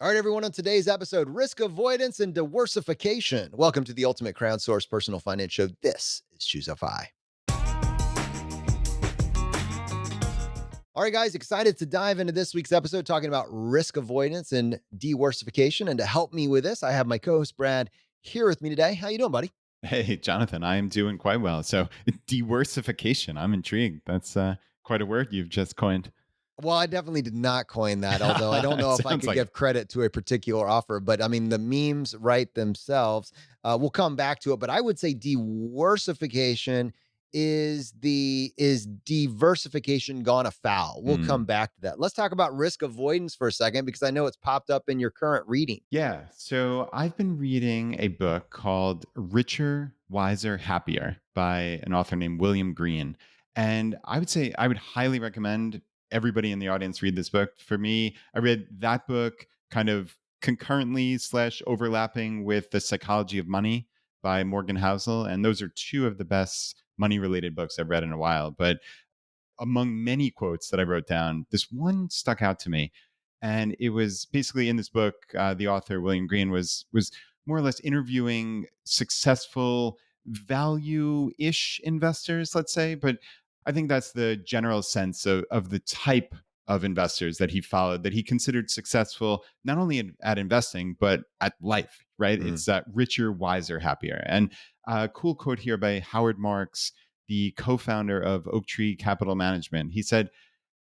All right, everyone, on today's episode, Risk Avoidance and Deworsification. Welcome to the ultimate crowdsourced personal finance show. This is Choose FI. All right, guys, excited to dive into this week's episode talking about risk avoidance and deworsification. And to help me with this, I have my co-host Brad here with me today. How you doing, buddy? Hey, Jonathan, I am doing quite well. So, diversification, I'm intrigued. That's quite a word you've just coined. Well, I definitely did not coin that, although I don't know if I Sounds could like it. give credit to a particular offer. But I mean, the memes write themselves. We'll come back to it, but I would say diversification is diversification gone afoul. We'll come Hmm. back to that. Let's talk about risk avoidance for a second because I know it's popped up in your current reading. Yeah. So, I've been reading a book called Richer, Wiser, Happier by an author named William Green. And I would say I would highly recommend everybody in the audience read this book. For me, I read that book kind of concurrently slash overlapping with The Psychology of Money by Morgan Housel. And those are two of the best money related books I've read in a while. But among many quotes that I wrote down, this one stuck out to me, and it was basically in this book. The author William Green was more or less interviewing successful value-ish investors, let's say, but I think that's the general sense of the type of investors that he followed, that he considered successful not only at investing but at life. Right? Mm. It's richer, wiser, happier. And a cool quote here by Howard Marks, the co-founder of Oak Tree Capital Management. He said,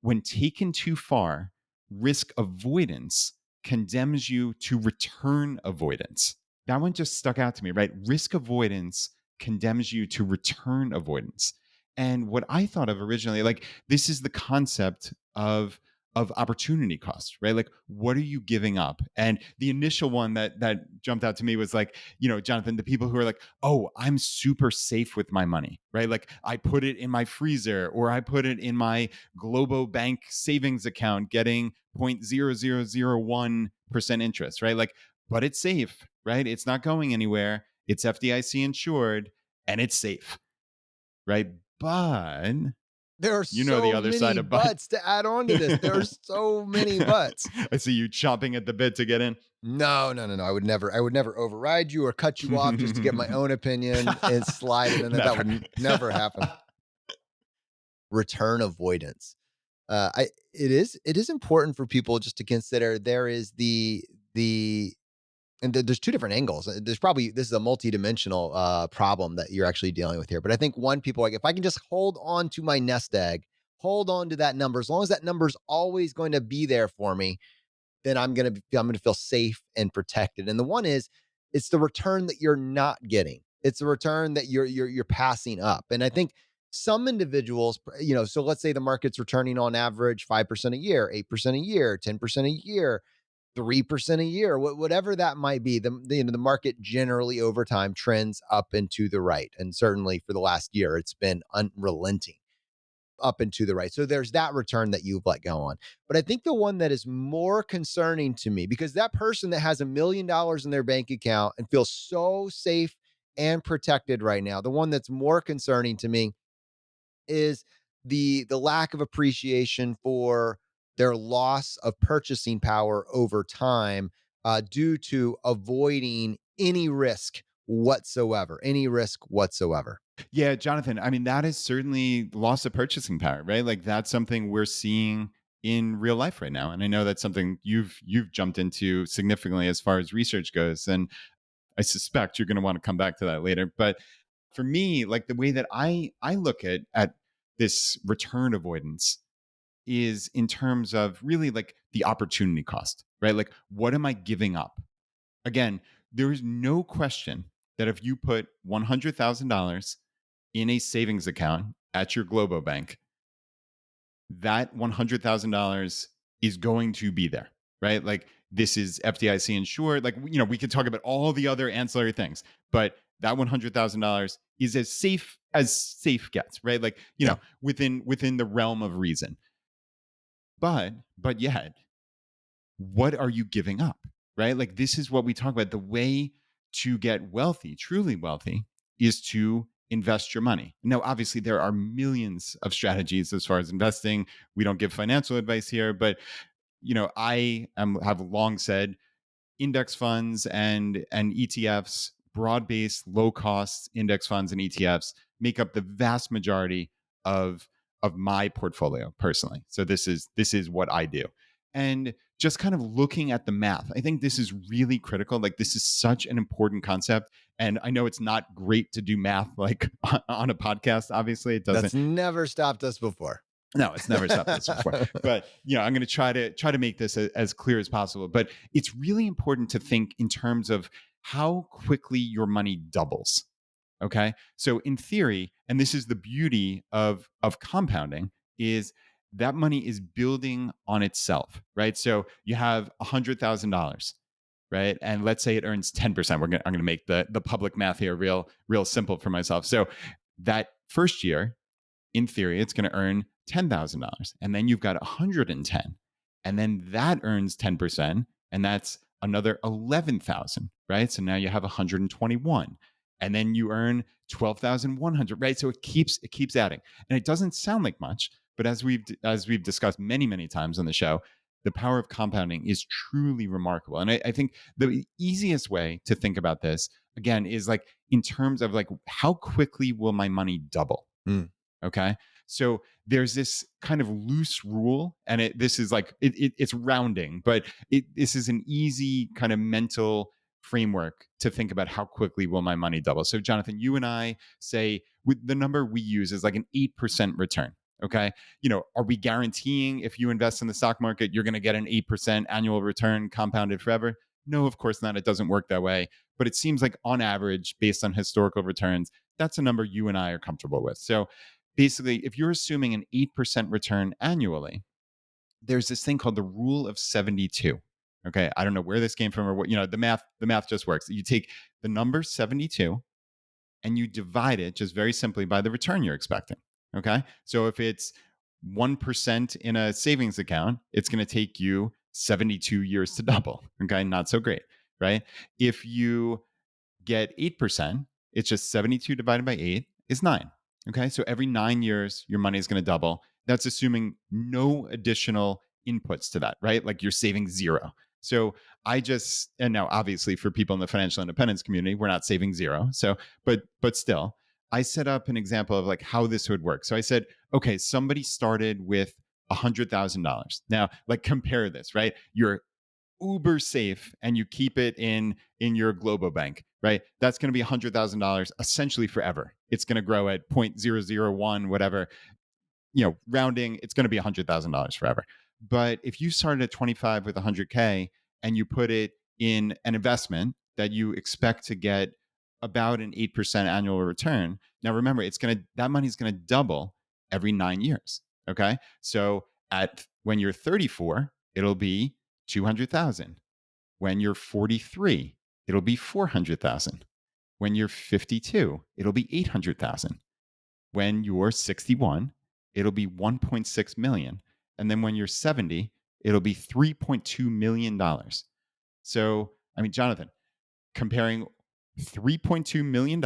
when taken too far, risk avoidance condemns you to return avoidance. That one just stuck out to me, right? Risk avoidance condemns you to return avoidance. And what I thought of originally, like this is the concept of opportunity cost, right? Like what are you giving up? And the initial one that jumped out to me was like, Jonathan, the people who are like, oh, I'm super safe with my money, right? Like I put it in my freezer or I put it in my Globo Bank savings account getting 0.0001% interest, right? Like, but it's safe, right? It's not going anywhere. It's FDIC insured and it's safe, right? But There are you know the so other many side of but. buts to add on to this. There are so many buts. I see you chomping at the bit to get in. No, no, no, no. I would never override you or cut you off just to get my own opinion and slide it in there. That Never. would never happen. Return avoidance. It is important for people just to consider there is the and there's two different angles. There's probably this is a multidimensional problem that you're actually dealing with here. But I think one people like if I can just hold on to my nest egg, hold on to that number, as long as that number's always going to be there for me, then I'm gonna feel safe and protected. And the one is it's the return that you're not getting. It's the return that you're passing up. And I think some individuals, so let's say the market's returning on average 5% a year, 8% a year, 10% a year, 3% a year, whatever that might be. The market generally over time trends up and to the right. And certainly for the last year, it's been unrelenting up and to the right. So there's that return that you've let go on. But I think the one that is more concerning to me, because that person that has $1 million in their bank account and feels so safe and protected right now, the one that's more concerning to me is the lack of appreciation for their loss of purchasing power over time due to avoiding any risk whatsoever. Yeah, Jonathan, I mean, that is certainly loss of purchasing power, right? Like that's something we're seeing in real life right now. And I know that's something you've jumped into significantly as far as research goes. And I suspect you're going to want to come back to that later. But for me, like the way that I look at this return avoidance is in terms of really like the opportunity cost, right? Like what am I giving up? Again, there is no question that if you put $100,000 in a savings account at your Globo Bank, that $100,000 is going to be there, right? Like this is FDIC insured. Like, we could talk about all the other ancillary things, but that $100,000 is as safe gets, right? Like, Yeah. within the realm of reason. But yet, what are you giving up? Right? Like this is what we talk about. The way to get wealthy, truly wealthy, is to invest your money. Now, obviously, there are millions of strategies as far as investing. We don't give financial advice here, but have long said index funds and ETFs, broad-based, low-cost index funds and ETFs make up the vast majority of my portfolio personally. So this is what I do. And just kind of looking at the math, I think this is really critical. Like this is such an important concept. And I know it's not great to do math like on a podcast. Obviously, it That's doesn't. never stopped us before. No, it's never stopped us before. But I'm going to try to make this as clear as possible. But it's really important to think in terms of how quickly your money doubles. Okay, so in theory, and this is the beauty of compounding, is that money is building on itself, right? So you have $100,000, right? And let's say it earns 10%. I'm gonna make the public math here real simple for myself. So that first year, in theory, it's going to earn $10,000. And then you've got 110. And then that earns 10%. And that's another 11,000, right? So now you have 121. And then you earn 12,100, right? So it keeps adding. And it doesn't sound like much, but as we've discussed many times on the show, the power of compounding is truly remarkable. And I think the easiest way to think about this again is like in terms of like how quickly will my money double? Mm. Okay. So there's this kind of loose rule, and this is like it's rounding, but this is an easy kind of mental framework to think about how quickly will my money double. So, Jonathan, you and I say with the number we use is like an 8% return. Okay. Are we guaranteeing if you invest in the stock market, you're going to get an 8% annual return compounded forever? No, of course not. It doesn't work that way. But it seems like on average, based on historical returns, that's a number you and I are comfortable with. So, basically, if you're assuming an 8% return annually, there's this thing called the rule of 72. Okay. I don't know where this came from or what, the math just works. You take the number 72 and you divide it just very simply by the return you're expecting. Okay. So if it's 1% in a savings account, it's going to take you 72 years to double. Okay. Not so great. Right. If you get 8%, it's just 72 divided by 8 is 9. Okay. So every 9 years, your money is going to double. That's assuming no additional inputs to that, right? Like you're saving zero. So and now obviously for people in the financial independence community, we're not saving zero. So, but still, I set up an example of like how this would work. So I said, okay, somebody started with $100,000. Now, like compare this, right? You're uber safe and you keep it in your Globo Bank, right? That's going to be $100,000 essentially forever. It's going to grow at 0.001 whatever, rounding, it's going to be $100,000 forever. But if you started at 25 with 100K and you put it in an investment that you expect to get about an 8% annual return, now remember, that money's going to double every 9 years. Okay. So when you're 34, it'll be 200,000. When you're 43, it'll be 400,000. When you're 52, it'll be 800,000. When you're 61, it'll be 1.6 million. And then when you're 70, it'll be $3.2 million. So, I mean, Jonathan, comparing $3.2 million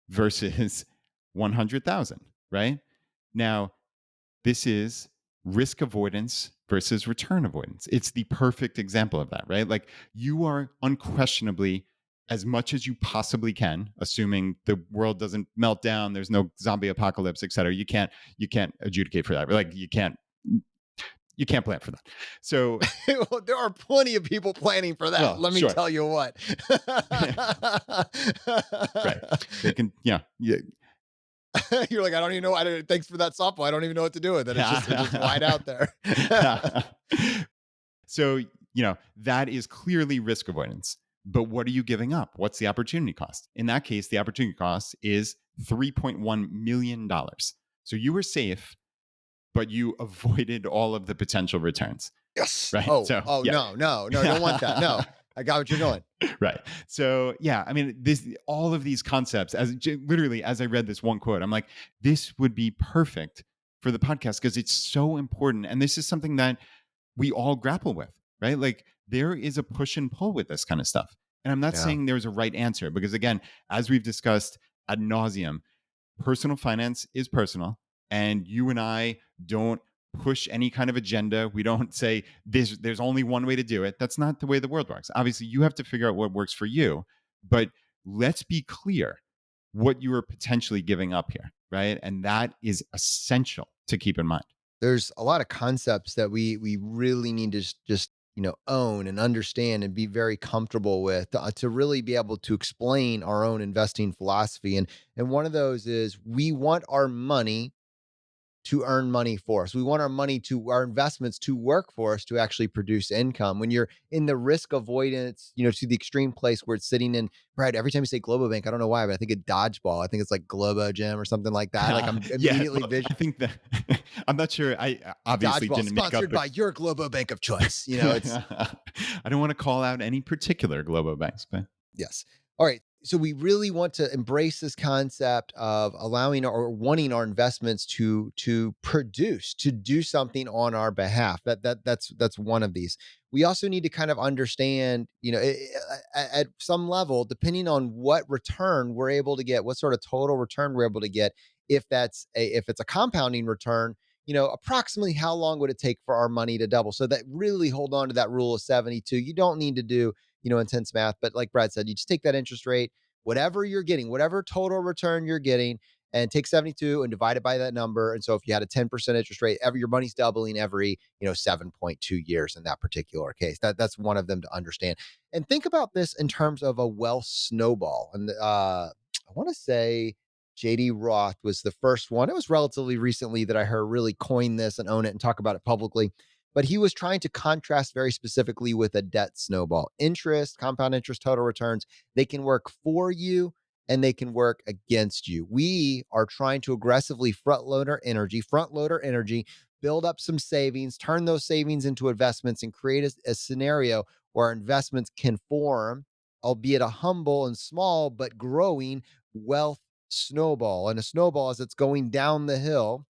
versus 100,000, right? Now, this is risk avoidance versus return avoidance. It's the perfect example of that, right? Like you are unquestionably, as much as you possibly can, assuming the world doesn't melt down, there's no zombie apocalypse, et cetera. You can't adjudicate for that. Like you can't plan for that. So, Well, there are plenty of people planning for that. well, Let me sure. tell you what. Right. They can, yeah. Yeah. You're like, I don't even know. Thanks for that softball. I don't even know what to do with it. It's just wide out there. So, that is clearly risk avoidance. But what are you giving up? What's the opportunity cost? In that case, the opportunity cost is $3.1 million. So you were safe, but you avoided all of the potential returns, Yes. right? Oh, So, oh yeah. no, don't want that. No, I got what you're going. Right. So, yeah, I mean, all of these concepts, literally, as I read this one quote, I'm like, this would be perfect for the podcast because it's so important. And this is something that we all grapple with, right? Like there is a push and pull with this kind of stuff. And I'm not Yeah. saying there's a right answer because, again, as we've discussed ad nauseum, personal finance is personal, and you and I don't push any kind of agenda. We don't say there's only one way to do it. That's not the way the world works. Obviously, you have to figure out what works for you, but let's be clear what you are potentially giving up here, right? And that is essential to keep in mind. There's a lot of concepts that we really need to just own and understand and be very comfortable with to really be able to explain our own investing philosophy. And one of those is we want our money to earn money for us. We want our investments to work for us to actually produce income. When you're in the risk avoidance, to the extreme place where it's sitting in, right? Every time you say Globo Bank, I don't know why, but I think of dodgeball. I think it's like Globo Gym or something like that. Like I'm Yeah, immediately look, I think that I'm not sure. I obviously dodgeball didn't make up sponsored the. by your Globo Bank of choice. It's I don't want to call out any particular Globo banks, but yes. All right. So we really want to embrace this concept of allowing or wanting our investments to produce, to do something on our behalf. That's one of these. We also need to kind of understand, at some level, depending on what return we're able to get, what sort of total return we're able to get. If it's a compounding return, approximately how long would it take for our money to double? So that really hold on to that rule of 72. You don't need to do intense math. But like Brad said, you just take that interest rate, whatever you're getting, whatever total return you're getting, and take 72 and divide it by that number. And so if you had a 10% interest rate, your money's doubling every, 7.2 years in that particular case. That's one of them to understand. And think about this in terms of a wealth snowball. And I want to say JD Roth was the first one. It was relatively recently that I heard really coin this and own it and talk about it publicly, but he was trying to contrast very specifically with a debt snowball. Interest, compound interest, total returns, they can work for you and they can work against you. We are trying to aggressively front load our energy, build up some savings, turn those savings into investments, and create a scenario where our investments can form, albeit a humble and small but growing wealth snowball. And a snowball, as it's going down the hill,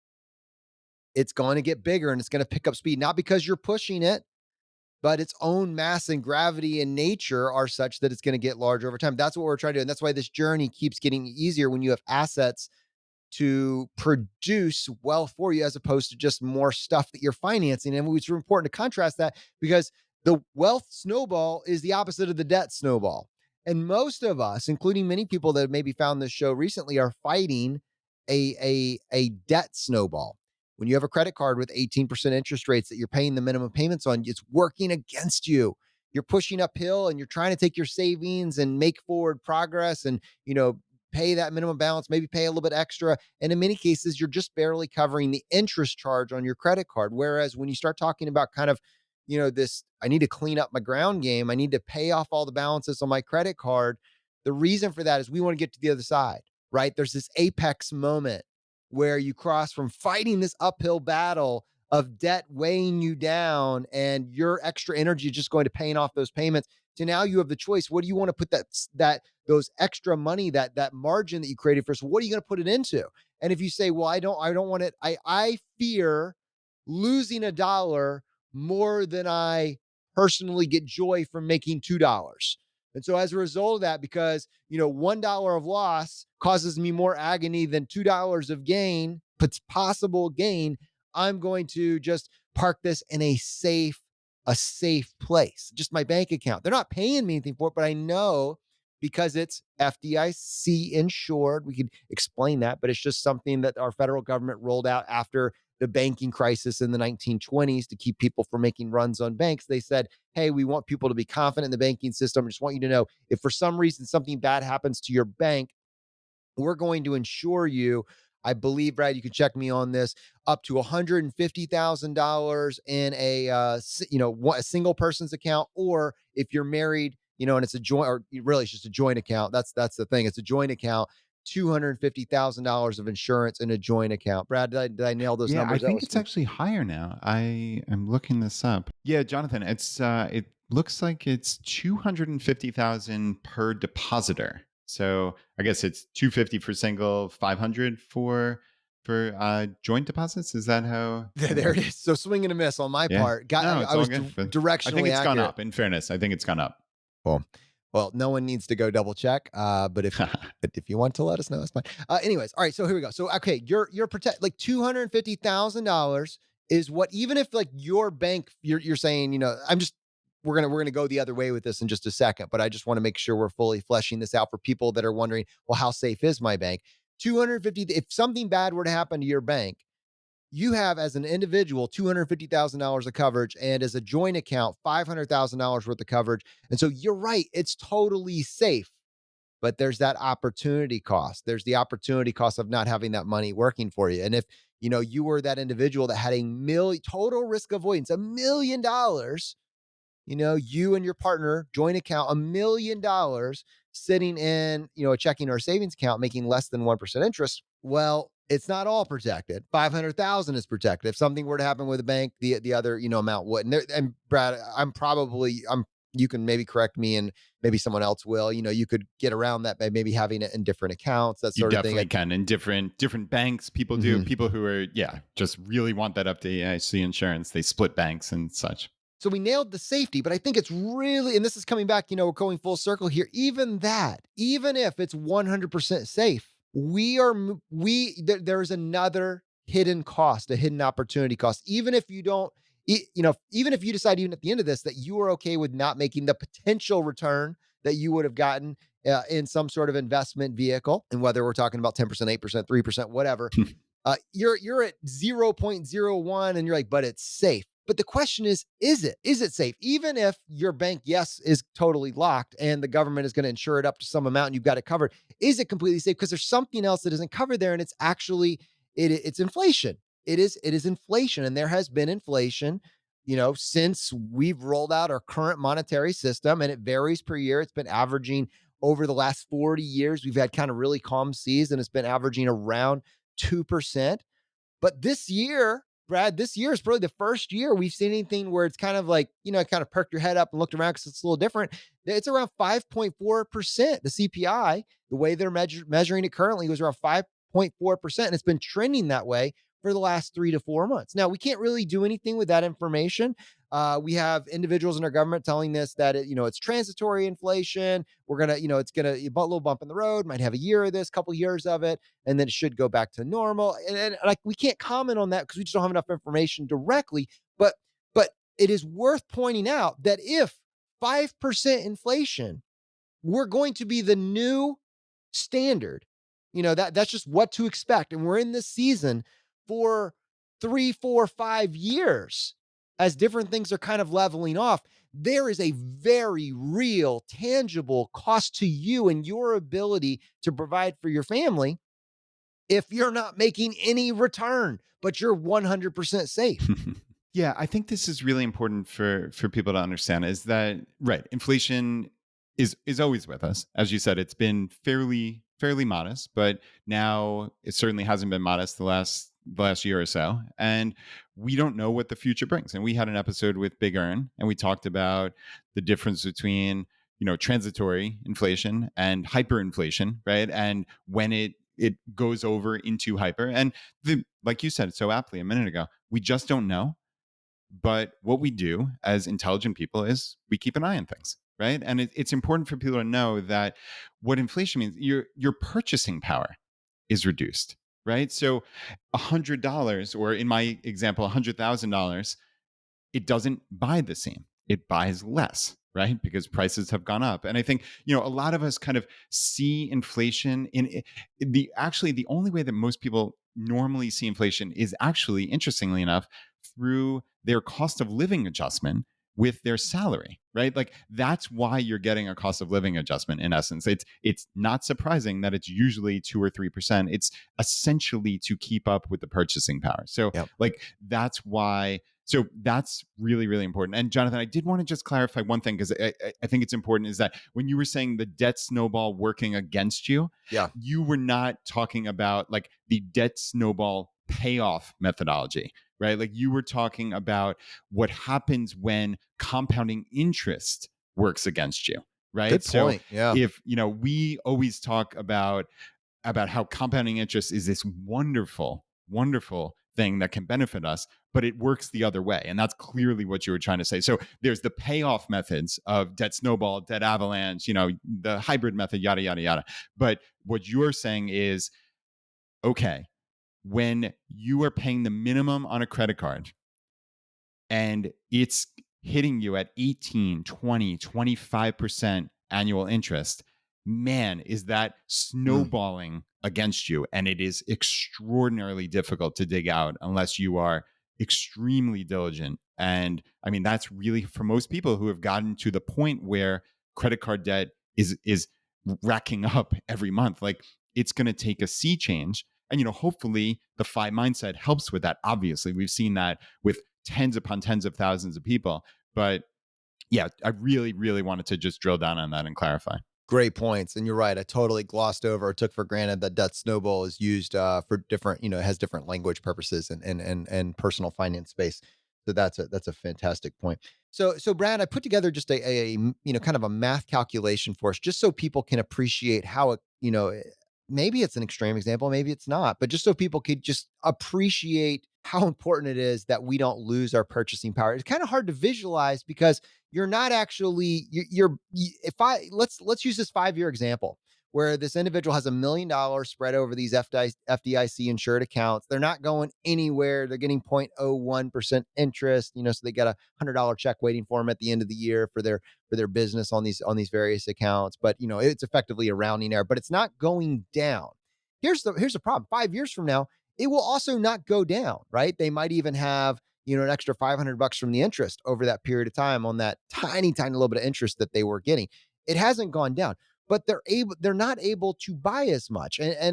it's going to get bigger and it's going to pick up speed, not because you're pushing it, but its own mass and gravity and nature are such that it's going to get larger over time. That's what we're trying to do. And that's why this journey keeps getting easier when you have assets to produce wealth for you as opposed to just more stuff that you're financing. And it's important to contrast that because the wealth snowball is the opposite of the debt snowball. And most of us, including many people that have maybe found this show recently, are fighting a debt snowball. When you have a credit card with 18% interest rates that you're paying the minimum payments on, it's working against you. You're pushing uphill and you're trying to take your savings and make forward progress and, pay that minimum balance, maybe pay a little bit extra. And in many cases, you're just barely covering the interest charge on your credit card. Whereas when you start talking about kind of, this, I need to clean up my ground game, I need to pay off all the balances on my credit card. The reason for that is we want to get to the other side, right? There's this apex moment where you cross from fighting this uphill battle of debt weighing you down and your extra energy just going to paying off those payments to now you have the choice. What do you want to put that those extra money, that margin that you created for? So what are you going to put it into? And if you say, well, I don't want it, I fear losing a dollar more than I personally get joy from making $2. And so as a result of that, because $1 of loss causes me more agony than $2 of gain, possible gain, I'm going to just park this in a safe place, just my bank account. They're not paying me anything for it, but I know because it's FDIC insured. We could explain that, but it's just something that our federal government rolled out after the banking crisis in the 1920s to keep people from making runs on banks. They said, hey, we want people to be confident in the banking system. I just want you to know if for some reason something bad happens to your bank, we're going to insure you. I believe, Brad, you can check me on this, up to $150,000 in a single person's account, or if you're married, and it's a joint, or really it's just a joint account. That's the thing. It's a joint account. $250,000 of insurance in a joint account. Brad, did I nail those yeah, I numbers? That think was it's some. actually higher now. I am looking this up. Yeah, Jonathan, it looks like it's 250,000 per depositor. So I guess it's 250 for single, 500 for joint deposits. Is that how There it is. So swing and a miss on my Yeah. part. No, I it's all was good. But I think directionally it's gone accurate. up. In fairness, I think it's gone up. Cool. Well, no one needs to go double check. But if you want to let us know, it's fine. Anyways, all right. So here we go. So okay, you're protect like $250,000 is what, even if like your bank, you're saying, I'm just, we're gonna go the other way with this in just a second, but I just want to make sure we're fully fleshing this out for people that are wondering, well, how safe is my bank? 250, if something bad were to happen to your bank, you have as an individual $250,000 of coverage, and as a joint account, $500,000 worth of coverage. And so you're right, it's totally safe. But there's that opportunity cost. There's the opportunity cost of not having that money working for you. And if you were that individual that had a million total risk avoidance, $1 million, you and your partner joint account, $1 million sitting in, a checking or savings account making less than 1% interest. Well, it's not all protected. 500,000 is protected. If something were to happen with a bank, the other, amount wouldn't. And Brad, I'm you can maybe correct me, and maybe someone else will. You could get around that by maybe having it in different accounts, that You sort of thing. definitely can. In different banks, people do. Mhm. People who are, yeah, just really want that up to AIC insurance. They split banks and such. So we nailed the safety, but I think it's really, and this is coming back, we're going full circle here. Even that, even if it's 100% safe, there is another hidden cost, a hidden opportunity cost. Even if you don't, even if you decide even at the end of this that you are okay with not making the potential return that you would have gotten in some sort of investment vehicle, and whether we're talking about 10%, 8%, 3%, whatever, you're at 0.01 and you're like, but it's safe. But the question is it safe? Even if your bank, yes, is totally locked and the government is going to insure it up to some amount and you've got it covered, is it completely safe? Because there's something else that isn't covered there, and it's actually it's inflation. It is inflation, and there has been inflation, since we've rolled out our current monetary system, and it varies per year. It's been averaging over the last 40 years. We've had kind of really calm seas, and it's been averaging around 2%. But this year, Brad, this year is probably the first year we've seen anything where it's kind of like, kind of perked your head up and looked around because it's a little different. It's around 5.4%. The CPI, the way they're measuring it currently, was around 5.4%. And it's been trending that way for the last 3 to 4 months. Now, we can't really do anything with that information. We have individuals in our government telling us that it's transitory inflation. We're gonna, it's gonna a little bump in the road. Might have a year of this, couple years of it, and then it should go back to normal. And like we can't comment on that because we just don't have enough information directly. But it is worth pointing out that if 5% inflation were going to be the new standard, that's just what to expect. And we're in this season for 3, 4, 5 years as different things are kind of leveling off. There is a very real, tangible cost to you and your ability to provide for your family if you're not making any return, but you're 100% safe. Yeah, I think this is really important for people to understand is that right, inflation is always with us. As you said, it's been fairly modest, but now it certainly hasn't been modest the last year or so. And we don't know what the future brings. And we had an episode with Big Earn, and we talked about the difference between, transitory inflation and hyperinflation, right? And when it goes over into hyper. And like you said so aptly a minute ago, we just don't know. But what we do as intelligent people is we keep an eye on things, right? And it's important for people to know that what inflation means, your purchasing power is reduced, right? So $100, or in my example, $100,000, it doesn't buy the same. It buys less, right? Because prices have gone up. And I think, a lot of us kind of see inflation in the only way that most people normally see inflation is actually, interestingly enough, through their cost of living adjustment with their salary, right? Like that's why you're getting a cost of living adjustment in essence. It's not surprising that it's usually 2 or 3%. It's essentially to keep up with the purchasing power. So Yep. like that's why so that's really, really important. And Jonathan, I did want to just clarify one thing because I think it's important is that when you were saying the debt snowball working against you, Yeah. you were not talking about like the debt snowball payoff methodology, right? Like you were talking about what happens when compounding interest works against you, right? Good So point. Yeah. if, we always talk about how compounding interest is this wonderful, wonderful thing that can benefit us, but it works the other way. And that's clearly what you were trying to say. So there's the payoff methods of debt snowball, debt avalanche, the hybrid method, yada, yada, yada. But what you're saying is, okay, when you are paying the minimum on a credit card and it's hitting you at 18, 20, 25% annual interest, man, is that Mm. snowballing against you. And it is extraordinarily difficult to dig out unless you are extremely diligent. And I mean, that's really for most people who have gotten to the point where credit card debt is racking up every month. Like it's going to take a sea change. And, hopefully the FI mindset helps with that. Obviously, we've seen that with tens upon tens of thousands of people. But yeah, I really, really wanted to just drill down on that and clarify. Great points, and you're right. I totally glossed over or took for granted that snowball is used for different, it has different language purposes and personal finance space. So that's a fantastic point. So Brad, I put together just kind of a math calculation for us, just so people can appreciate how it, maybe it's an extreme example, maybe it's not, but just so people could just appreciate how important it is that we don't lose our purchasing power. It's kind of hard to visualize because you're not actually if I let's use this 5-year example where this individual has $1 million spread over these FDIC insured accounts. They're not going anywhere. They're getting 0.01% interest, so they got $100 check waiting for them at the end of the year for their business on these various accounts. But it's effectively a rounding error, but it's not going down. Here's the problem. 5 years from now, it will also not go down, right? They might even have an extra $500 from the interest over that period of time on that tiny little bit of interest that they were getting. It hasn't gone down, but they're not able to buy as much. And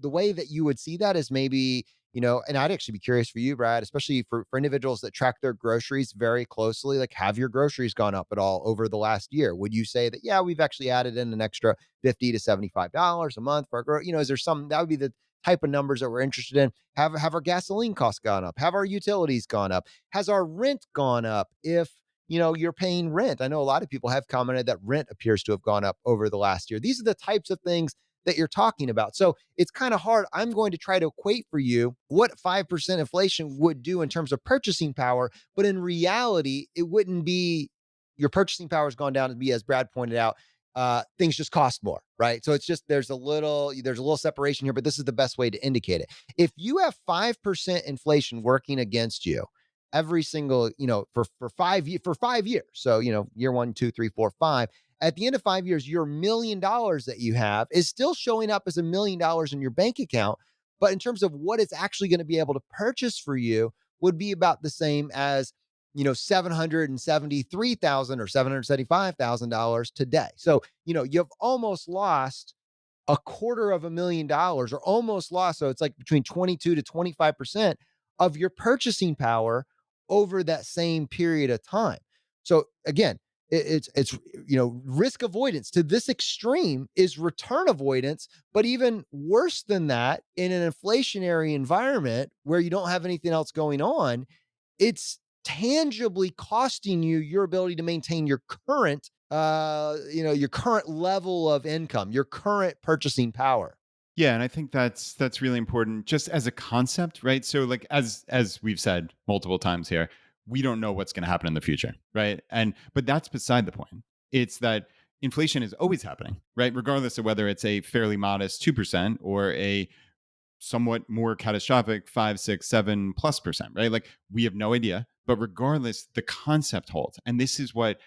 the way that you would see that is maybe, and I'd actually be curious for you, Brad, especially for individuals that track their groceries very closely. Like, have your groceries gone up at all over the last year? Would you say that, yeah, we've actually added in an extra $50 to $75 a month for our is there some that would be the type of numbers that we're interested in? Have our gasoline costs gone up? Have our utilities gone up? Has our rent gone up? If you're paying rent, I know a lot of people have commented that rent appears to have gone up over the last year. These are the types of things that you're talking about. So it's kind of hard. I'm going to try to equate for you what 5% inflation would do in terms of purchasing power, but in reality, it wouldn't be your purchasing power has gone down to be, as Brad pointed out, things just cost more, right? So it's just there's a little separation here, but this is the best way to indicate it. If you have 5% inflation working against you every single, for 5 years, so year 1, 2, 3, 4, 5, at the end of 5 years, your $1 million that you have is still showing up as $1 million in your bank account. But in terms of what it's actually going to be able to purchase for you, would be about the same as 773,000 or $775,000 today. So, you've almost lost $250,000 or almost lost. So it's like between 22 to 25% of your purchasing power over that same period of time. So again, it's risk avoidance to this extreme is return avoidance, but even worse than that, in an inflationary environment where you don't have anything else going on, it's tangibly costing you your ability to maintain your current level of income, your current purchasing power. Yeah, and I think that's really important just as a concept, right? So like as we've said multiple times here, we don't know what's going to happen in the future, right? And but that's beside the point. It's that inflation is always happening, right? Regardless of whether it's a fairly modest 2% or a somewhat more catastrophic 5, 6, 7+%, right? Like we have no idea. But regardless, the concept holds. And this is what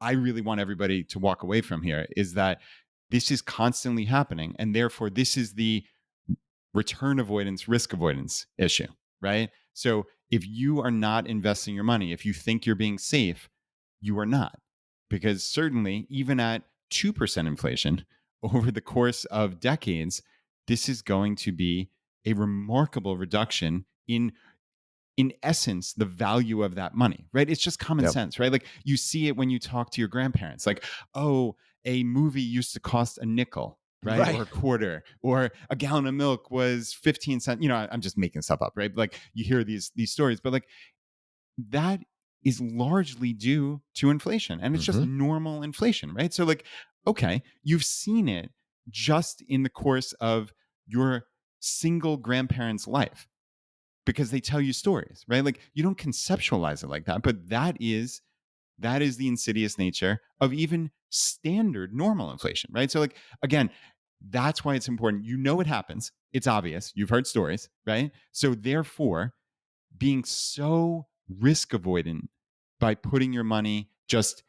I really want everybody to walk away from here is that this is constantly happening. And therefore, this is the return avoidance, risk avoidance issue, right? So if you are not investing your money, if you think you're being safe, you are not. Because certainly, even at 2% inflation over the course of decades, this is going to be a remarkable reduction in essence the value of that money, right? It's just common Yep. sense, right? Like you see it when you talk to your grandparents, like, oh, a movie used to cost a nickel, right? Right. Or a quarter, or a gallon of milk was 15 cents. I'm just making stuff up, right? Like you hear these stories, but like that is largely due to inflation and it's just Hmm. normal inflation, right? So like, okay, you've seen it just in the course of your single grandparent's life because they tell you stories, right? Like you don't conceptualize it like that, but that is the insidious nature of even standard normal inflation, right? So like again, that's why it's important. You know it happens. It's obvious. You've heard stories, right? So therefore, being so risk avoidant by putting your money just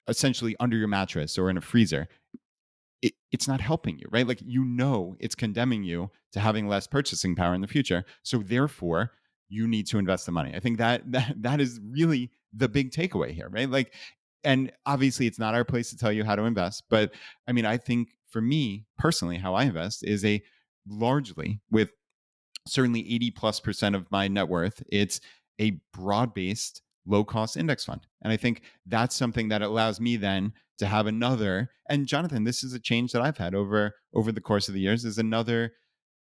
essentially under your mattress or in a freezer, it's not helping you, right? Like, it's condemning you to having less purchasing power in the future. So therefore, you need to invest the money. I think that is really the big takeaway here, right? Like, and obviously, it's not our place to tell you how to invest, but I mean, I think for me personally, how I invest is a largely with certainly 80 plus percent of my net worth, it's a broad based, low cost index fund. And I think that's something that allows me then to have another. And Jonathan, this is a change that I've had over the course of the years, is another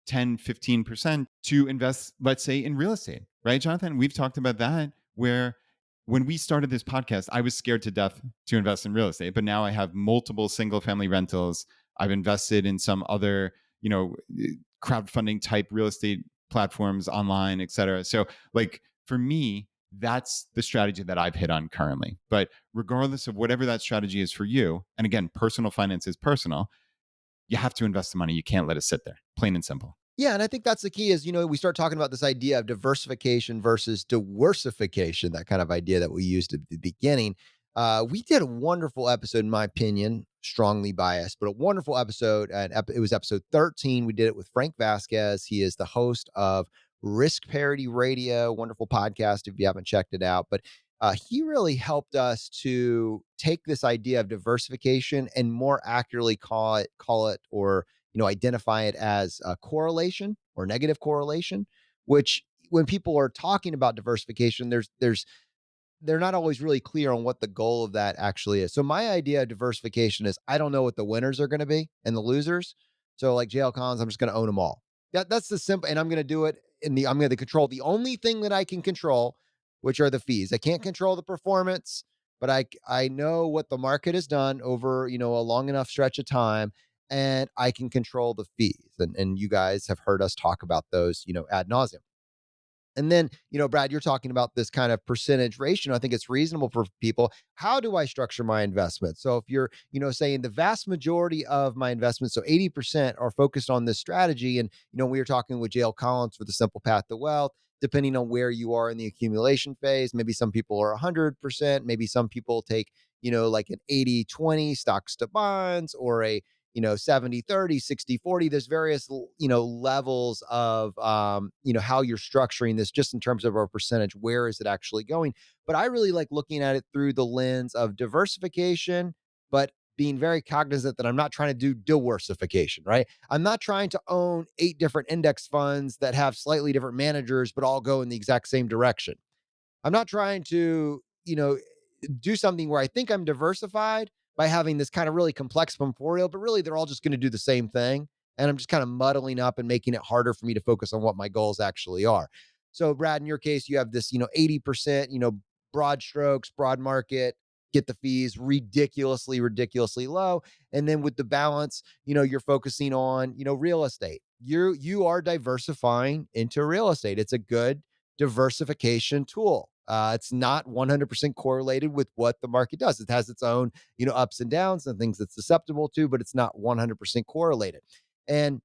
10-15% to invest, let's say, in real estate, right, Jonathan? We've talked about that, where when we started this podcast, I was scared to death to invest in real estate, but now I have multiple single family rentals. I've invested in some other, crowdfunding type real estate platforms online, et cetera. So, like, for me, that's the strategy that I've hit on currently. But regardless of whatever that strategy is for you, and again, personal finance is personal, you have to invest the money. You can't let it sit there, plain and simple. Yeah, and I think that's the key is, we start talking about this idea of diversification versus diversification, that kind of idea that we used at the beginning. We did a wonderful episode, in my opinion, strongly biased, but a wonderful episode. And it was episode 13. We did it with Frank Vasquez. He is the host of Risk Parity Radio, wonderful podcast if you haven't checked it out. But he really helped us to take this idea of diversification and more accurately call it, or identify it as a correlation or negative correlation, which when people are talking about diversification, they're not always really clear on what the goal of that actually is. So my idea of diversification is I don't know what the winners are going to be and the losers. So like JL Collins, I'm just going to own them all. That's the simple, and I'm going to do it I'm going to control the only thing that I can control, which are the fees. I can't control the performance, but I know what the market has done over, a long enough stretch of time, and I can control the fees. And you guys have heard us talk about those, ad nauseum. And then, Brad, you're talking about this kind of percentage ratio. I think it's reasonable for people. How do I structure my investment? So if you're, saying the vast majority of my investments, so 80% are focused on this strategy. And, we were talking with JL Collins for the simple path to wealth, depending on where you are in the accumulation phase. Maybe some people are 100%. Maybe some people take, like an 80-20 stocks to bonds, or a 70-30, 60-40. There's various, levels of, how you're structuring this just in terms of our percentage. Where is it actually going? But I really like looking at it through the lens of diversification, but being very cognizant that I'm not trying to do diversification, right? I'm not trying to own 8 different index funds that have slightly different managers, but all go in the exact same direction. I'm not trying to, do something where I think I'm diversified by having this kind of really complex portfolio, but really they're all just going to do the same thing. And I'm just kind of muddling up and making it harder for me to focus on what my goals actually are. So, Brad, in your case, you have this, 80%, broad strokes, broad market, get the fees ridiculously, ridiculously low. And then with the balance, you're focusing on, real estate. You are diversifying into real estate. It's a good diversification tool. It's not 100% correlated with what the market does. It has its own, ups and downs and things it's susceptible to, but it's not 100% correlated. And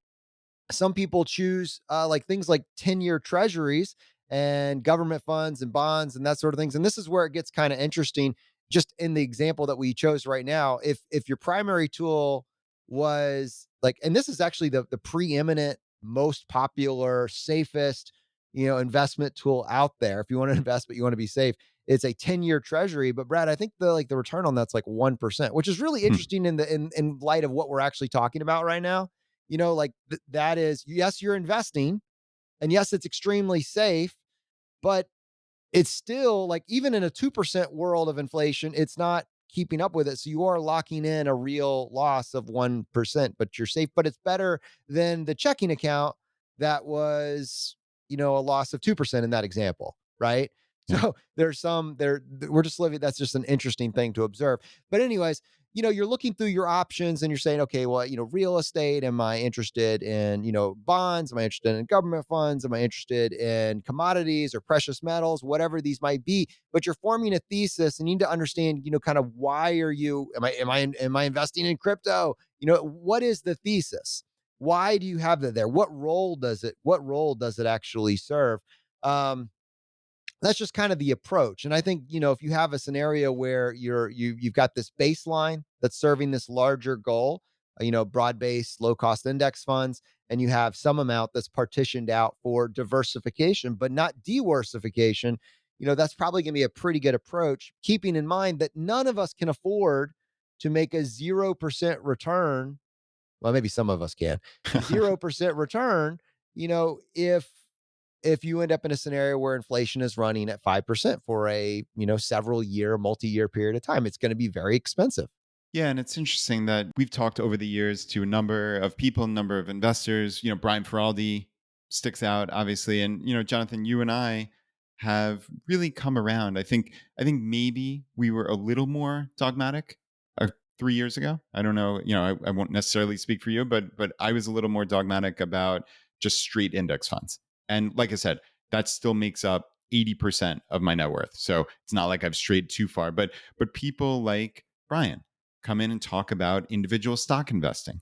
some people choose like things like 10-year treasuries and government funds and bonds and that sort of things. And this is where it gets kind of interesting. Just in the example that we chose right now, if your primary tool was like, and this is actually the preeminent, most popular, safest, investment tool out there. If you want to invest, but you want to be safe, it's a 10-year treasury. But Brad, I think the return on that's like 1%, which is really Hmm. interesting in light of what we're actually talking about right now. Like that is, yes, you're investing, and yes, it's extremely safe, but it's still like, even in a 2% world of inflation, it's not keeping up with it. So you are locking in a real loss of 1%, but you're safe. But it's better than the checking account that was, a loss of 2% in that example. Right. Yeah. So we're just living. That's just an interesting thing to observe. But, anyways, you're looking through your options and you're saying, okay, well, real estate, am I interested in, bonds? Am I interested in government funds? Am I interested in commodities or precious metals, whatever these might be? But you're forming a thesis and you need to understand, kind of why are you, am I investing in crypto? What is the thesis? Why do you have that there? What role does it actually serve? Um, That's just kind of the approach. And I think, if you have a scenario where you've got this baseline that's serving this larger goal, broad-based, low-cost index funds, and you have some amount that's partitioned out for diversification, but not deworsification, that's probably going to be a pretty good approach, keeping in mind that none of us can afford to make a 0% return. Well, maybe some of us can. 0% return, if you end up in a scenario where inflation is running at 5% for a, several year, multi-year period of time, it's going to be very expensive. Yeah, and it's interesting that we've talked over the years to a number of people, a number of investors. Brian Feraldi sticks out, obviously, and Jonathan, you and I have really come around. I think maybe we were a little more dogmatic 3 years ago. I don't know. I won't necessarily speak for you, but I was a little more dogmatic about just straight index funds. And like I said, that still makes up 80% of my net worth. So it's not like I've strayed too far. But people like Brian come in and talk about individual stock investing.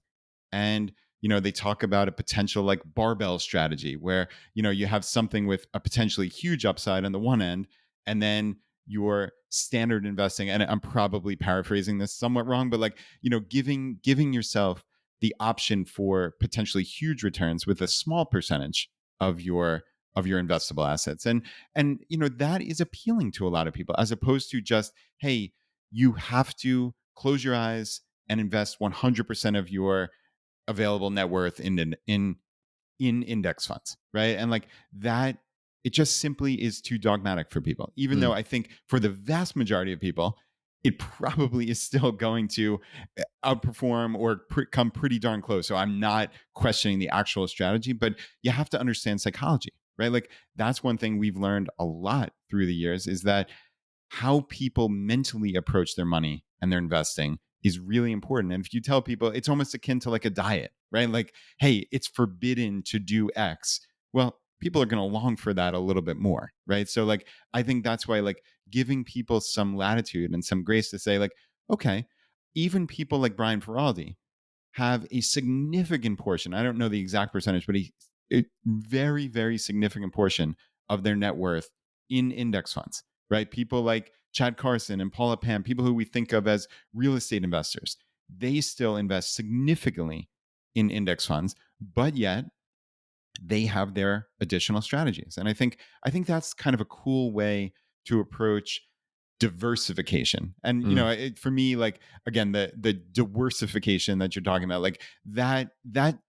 And they talk about a potential like barbell strategy where you have something with a potentially huge upside on the one end, and then your standard investing, and I'm probably paraphrasing this somewhat wrong, but like giving yourself the option for potentially huge returns with a small percentage of your investable assets. And that is appealing to a lot of people, as opposed to just, hey, you have to close your eyes and invest 100% of your available net worth in index funds, right? And like that, it just simply is too dogmatic for people. Even Mm, though I think for the vast majority of people, it probably is still going to outperform or come pretty darn close. So I'm not questioning the actual strategy, but you have to understand psychology, right? Like that's one thing we've learned a lot through the years, is that how people mentally approach their money and their investing is really important. And if you tell people, it's almost akin to like a diet, right? Like, hey, it's forbidden to do X. Well, people are going to long for that a little bit more, right? So like I think that's why like giving people some latitude and some grace to say like, okay, even people like Brian Feraldi have a significant portion. I don't know the exact percentage, but a very, very significant portion of their net worth in index funds, right? People like Chad Carson and Paula Pam, people who we think of as real estate investors, they still invest significantly in index funds, but yet they have their additional strategies. And I think that's kind of a cool way to approach diversification. And mm, for me, like again, the diversification that you're talking about, like that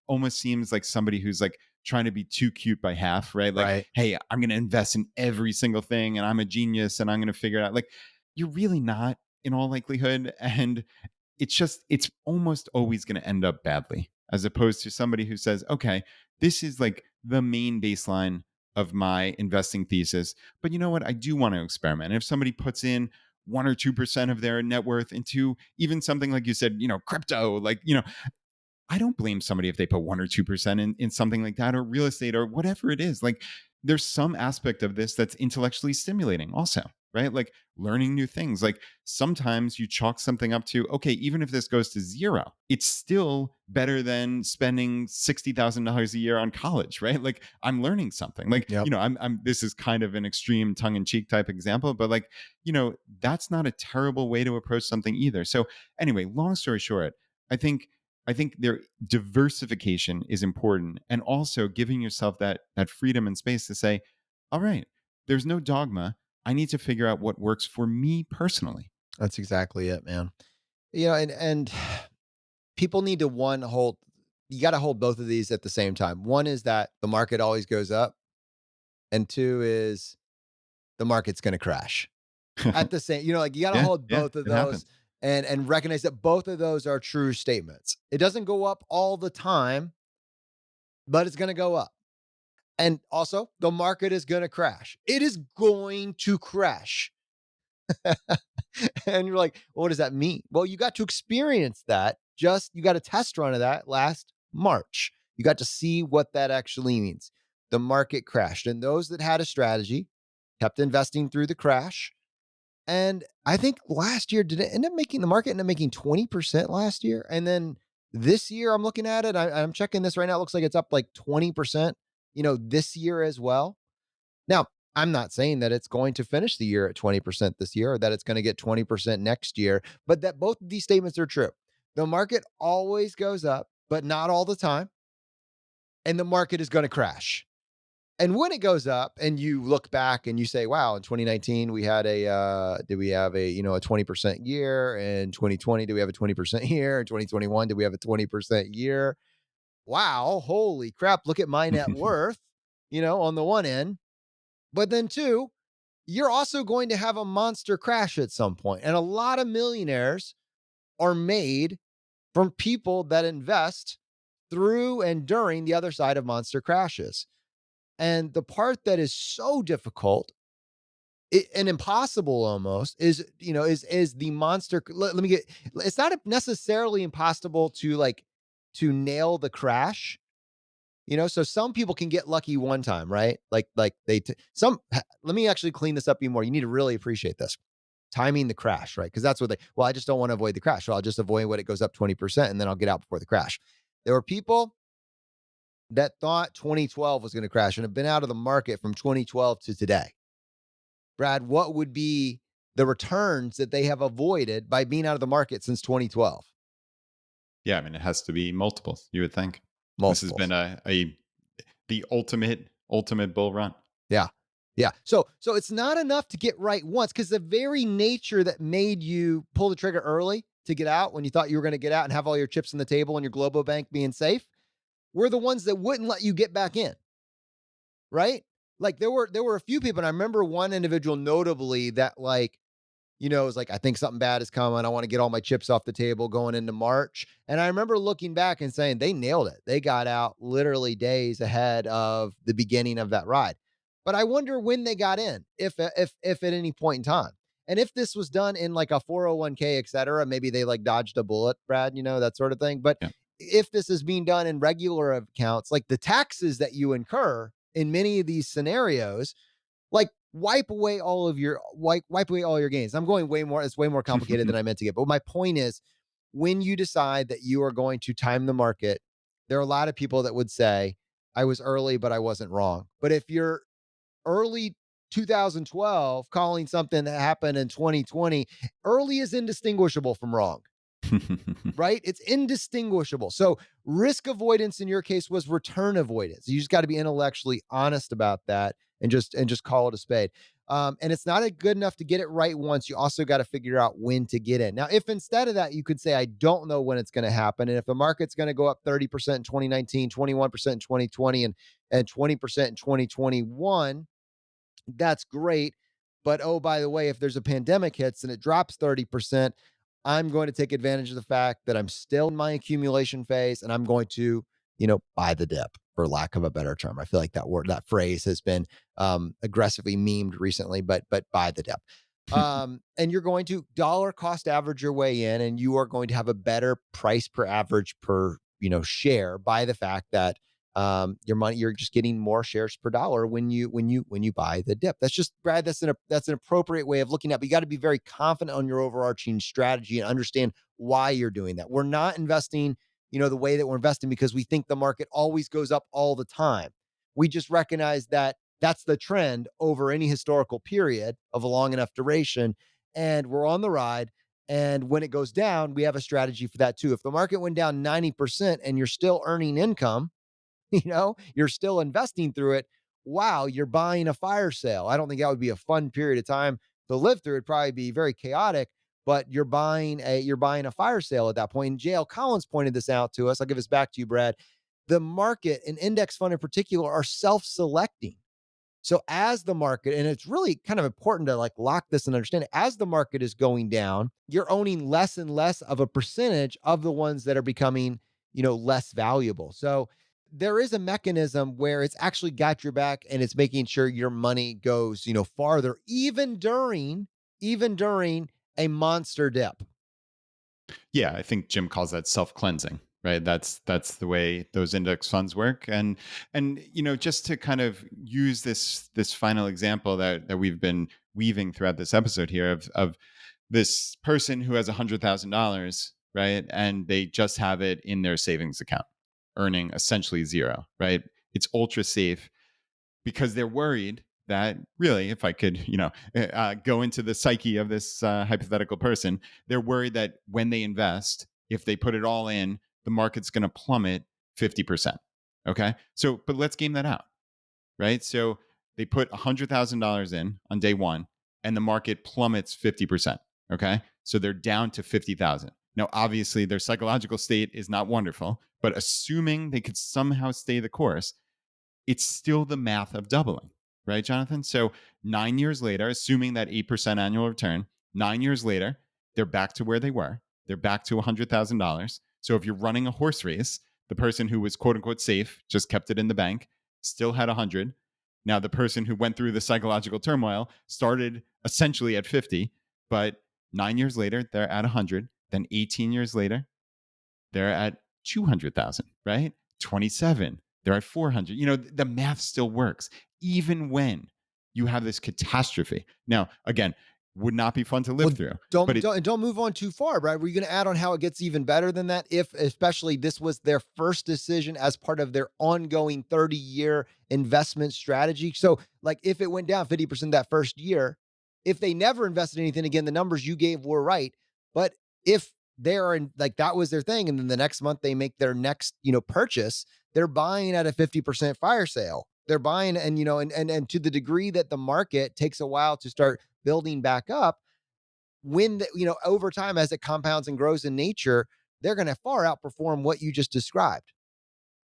almost seems like somebody who's like trying to be too cute by half, right? Like, right. hey, I'm going to invest in every single thing and I'm a genius and I'm going to figure it out. Like you're really not, in all likelihood. And it's almost always going to end up badly, as opposed to somebody who says, okay, this is like the main baseline of my investing thesis, but you know what, I do want to experiment. And if somebody puts in 1 or 2% of their net worth into even something like you said, crypto, like I don't blame somebody if they put 1 or 2% in something like that, or real estate, or whatever it is. Like there's some aspect of this that's intellectually stimulating also, right? Like learning new things. Like sometimes you chalk something up to, okay, even if this goes to zero, it's still better than spending $60,000 a year on college, right? Like I'm learning something. Like, Yep. this is kind of an extreme tongue in cheek type example, but like, that's not a terrible way to approach something either. So anyway, long story short, I think I think their diversification is important, and also giving yourself that freedom and space to say, all right, there's no dogma. I need to figure out what works for me personally. That's exactly it, man. And people need to you got to hold both of these at the same time. One is that the market always goes up, and two is the market's going to crash at the same, like you got to Yeah, hold yeah, both of it those happens. and recognize that both of those are true statements. It doesn't go up all the time, but it's going to go up. And also, the market is going to crash. It is going to crash. And you're like, well, what does that mean? Well, you got to experience that. You got a test run of that last March. You got to see what that actually means. The market crashed. And those that had a strategy kept investing through the crash. And I think last year, did it end up making the market end up making 20% last year? And then this year, I'm looking at it. I'm checking this right now. It looks like it's up like 20%, this year as well. Now, I'm not saying that it's going to finish the year at 20% this year or that it's going to get 20% next year, but that both of these statements are true. The market always goes up, but not all the time. And the market is going to crash. And when it goes up and you look back and you say, wow, in 2019, we had did we have a 20% year? In 2020, do we have a 20% year? In 2021, do we have a 20% year? Wow, holy crap, look at my net worth, on the one end. But then two, you're also going to have a monster crash at some point. And a lot of millionaires are made from people that invest through and during the other side of monster crashes. And the part that is so difficult and impossible almost is the monster. Let me get. It's not necessarily impossible to nail the crash. So some people can get lucky one time, right? Like they some. Let me actually clean this up even more. You need to really appreciate this timing the crash, right? Because that's what I just don't want to avoid the crash. So I'll just avoid when it goes up 20% and then I'll get out before the crash. There were people that thought 2012 was going to crash and have been out of the market from 2012 to today. Brad, what would be the returns that they have avoided by being out of the market since 2012? Yeah, I mean, it has to be multiples, you would think. This has been Multiples. a the ultimate bull run. Yeah. Yeah. So it's not enough to get right once because the very nature that made you pull the trigger early to get out when you thought you were going to get out and have all your chips on the table and your Globo Bank being safe were the ones that wouldn't let you get back in, right? Like there were a few people, and I remember one individual notably that it was like, I think something bad is coming. I want to get all my chips off the table going into March. And I remember looking back and saying they nailed it. They got out literally days ahead of the beginning of that ride. But I wonder when they got in, if at any point in time. And if this was done in like a 401k, et cetera, maybe they like dodged a bullet, Brad, that sort of thing. But Yeah. if this is being done in regular accounts, like the taxes that you incur in many of these scenarios like wipe away all your gains. I'm going way more, it's way more complicated than I meant to get. But my point is when you decide that you are going to time the market, there are a lot of people that would say, I was early, but I wasn't wrong. But if you're early 2012 calling something that happened in 2020, early is indistinguishable from wrong, right? It's indistinguishable. So risk avoidance in your case was return avoidance. You just got to be intellectually honest about that and just call it a spade. And it's not good enough to get it right once. You also got to figure out when to get in. Now, if instead of that, you could say, I don't know when it's going to happen. And if the market's going to go up 30% in 2019, 21% in 2020, and 20% in 2021, that's great. But oh, by the way, if there's a pandemic hits and it drops 30%, I'm going to take advantage of the fact that I'm still in my accumulation phase and I'm going to, buy the dip for lack of a better term. I feel like that phrase has been aggressively memed recently, but buy the dip. And you're going to dollar cost average your way in and you are going to have a better price per average per, share by the fact that your money, you're just getting more shares per dollar when you buy the dip. That's just, Brad, that's an appropriate way of looking at it. But you got to be very confident on your overarching strategy and understand why you're doing that. We're not investing, the way that we're investing because we think the market always goes up all the time. We just recognize that that's the trend over any historical period of a long enough duration. And we're on the ride. And when it goes down, we have a strategy for that too. If the market went down 90% and you're still earning income, you're still investing through it. Wow, you're buying a fire sale. I don't think that would be a fun period of time to live through. It'd probably be very chaotic, but you're buying a fire sale at that point. And JL Collins pointed this out to us. I'll give this back to you, Brad. The market and index fund in particular are self-selecting. So as the market, and it's really kind of important to like lock this and understand it, as the market is going down, you're owning less and less of a percentage of the ones that are becoming, less valuable. So there is a mechanism where it's actually got your back and it's making sure your money goes, farther, even during a monster dip. Yeah, I think Jim calls that self-cleansing, right? That's the way those index funds work. And just to kind of use this final example that we've been weaving throughout this episode here of this person who has $100,000, right? And they just have it in their savings account, earning essentially zero, right? It's ultra safe because they're worried that really, if I could, go into the psyche of this hypothetical person, they're worried that when they invest, if they put it all in, the market's going to plummet 50%. Okay. So, but let's game that out, right? So they put $100,000 in on day one and the market plummets 50%. Okay. So they're down to 50,000. Now, obviously, their psychological state is not wonderful, but assuming they could somehow stay the course, it's still the math of doubling, right, Jonathan? So 9 years later, assuming that 8% annual return, 9 years later, they're back to where they were. They're back to $100,000. So if you're running a horse race, the person who was quote unquote safe just kept it in the bank, still had 100. Now, the person who went through the psychological turmoil started essentially at 50, but 9 years later, they're at 100. Then 18 years later, they're at 200,000, right? 27, they're at 400. The math still works, even when you have this catastrophe. Now, again, would not be fun to live Well, through, but don't it, don't and don't move on too far, Brad. Were you going to add on how it gets even better than that? If especially this was their first decision as part of their ongoing 30-year investment strategy. So, like, if it went down 50% that first year, if they never invested anything again, the numbers you gave were right. But if they are in, like, that was their thing, and then the next month they make their next, purchase, they're buying at a 50% fire sale. They're buying, and and to the degree that the market takes a while to start building back up, when over time, as it compounds and grows in nature, they're going to far outperform what you just described.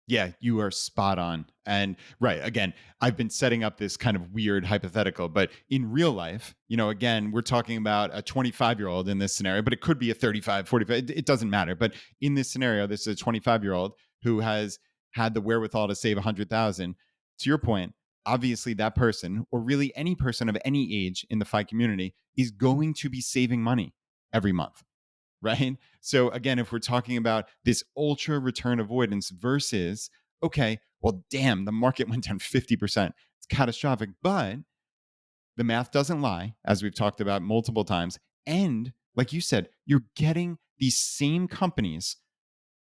yeah, you are spot on. And right, again, I've been setting up this kind of weird hypothetical, but in real life, again, we're talking about a 25-year-old in this scenario, but it could be a 35, 45, it doesn't matter. But in this scenario, this is a 25-year-old who has had the wherewithal to save 100,000. To your point, obviously that person, or really any person of any age in the FI community, is going to be saving money every month, right? So again, if we're talking about this ultra return avoidance versus, okay, well, damn, the market went down 50%. It's catastrophic, but the math doesn't lie, as we've talked about multiple times. And like you said, you're getting these same companies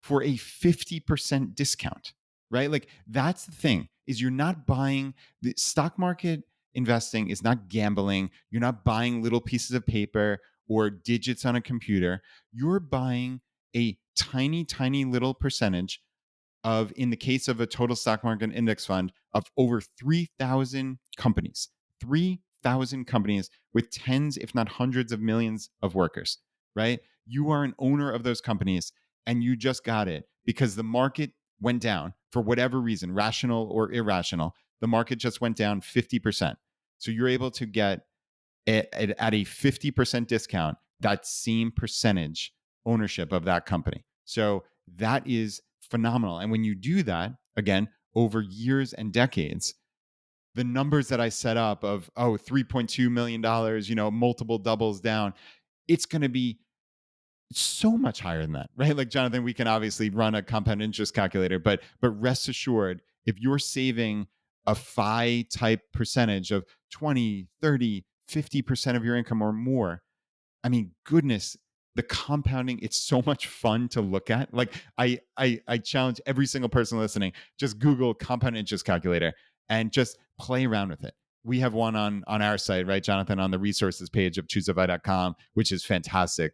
for a 50% discount, right? Like that's the thing, is you're not buying the stock market. Investing is not gambling. You're not buying little pieces of paper or digits on a computer. You're buying a tiny, tiny little percentage of, in the case of a total stock market index fund, of over 3,000 companies, 3,000 companies with tens, if not hundreds of millions of workers, right? You are an owner of those companies and you just got it because the market went down for whatever reason, rational or irrational. The market just went down 50%. So you're able to get at a 50% discount that same percentage ownership of that company. So that is phenomenal. And when you do that, again, over years and decades, the numbers that I set up of, $3.2 million, multiple doubles down, it's going to be so much higher than that, right? Like Jonathan, we can obviously run a compound interest calculator, but rest assured, if you're saving a phi type percentage of 20, 30, 50% of your income or more, I mean, goodness, the compounding, it's so much fun to look at. Like I challenge every single person listening, just Google compound interest calculator and just play around with it. We have one on our site, right, Jonathan, on the resources page of choosefi.com, which is fantastic.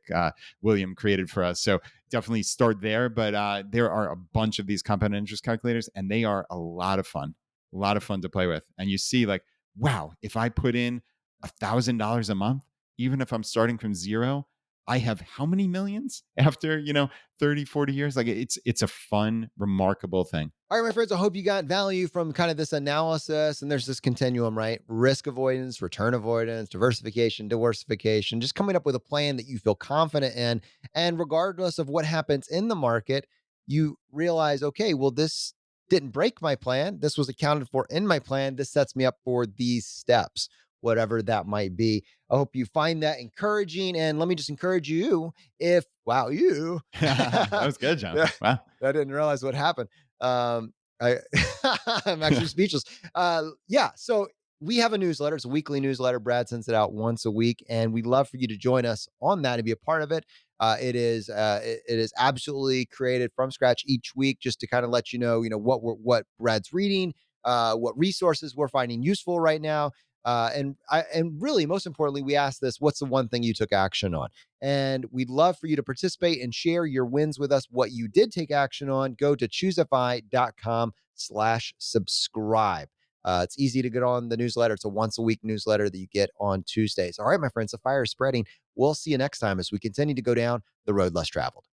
William created for us. So definitely start there. But there are a bunch of these compound interest calculators, and they are a lot of fun to play with. And you see, like, wow, if I put in $1,000 a month, even if I'm starting from zero, I have how many millions after, 30, 40 years? Like it's a fun, remarkable thing. All right, my friends, I hope you got value from kind of this analysis. And there's this continuum, right? Risk avoidance, return avoidance, diversification, diversification, just coming up with a plan that you feel confident in. And regardless of what happens in the market, you realize, okay, well, this didn't break my plan. This was accounted for in my plan. This sets me up for these steps, whatever that might be. I hope you find that encouraging. And let me just encourage you, if, wow, you, That was good, yeah, Jonathan. Wow. I didn't realize what happened. I I'm actually speechless. Yeah, so we have a newsletter. It's a weekly newsletter. Brad sends it out once a week, and we'd love for you to join us on that and be a part of it. It is absolutely created from scratch each week, just to kind of let you know what Brad's reading, what resources we're finding useful right now. And really, most importantly, we ask this: what's the one thing you took action on? And we'd love for you to participate and share your wins with us. What you did take action on, go to choosefi.com/subscribe. It's easy to get on the newsletter. It's a once a week newsletter that you get on Tuesdays. All right, my friends, the fire is spreading. We'll see you next time as we continue to go down the road less traveled.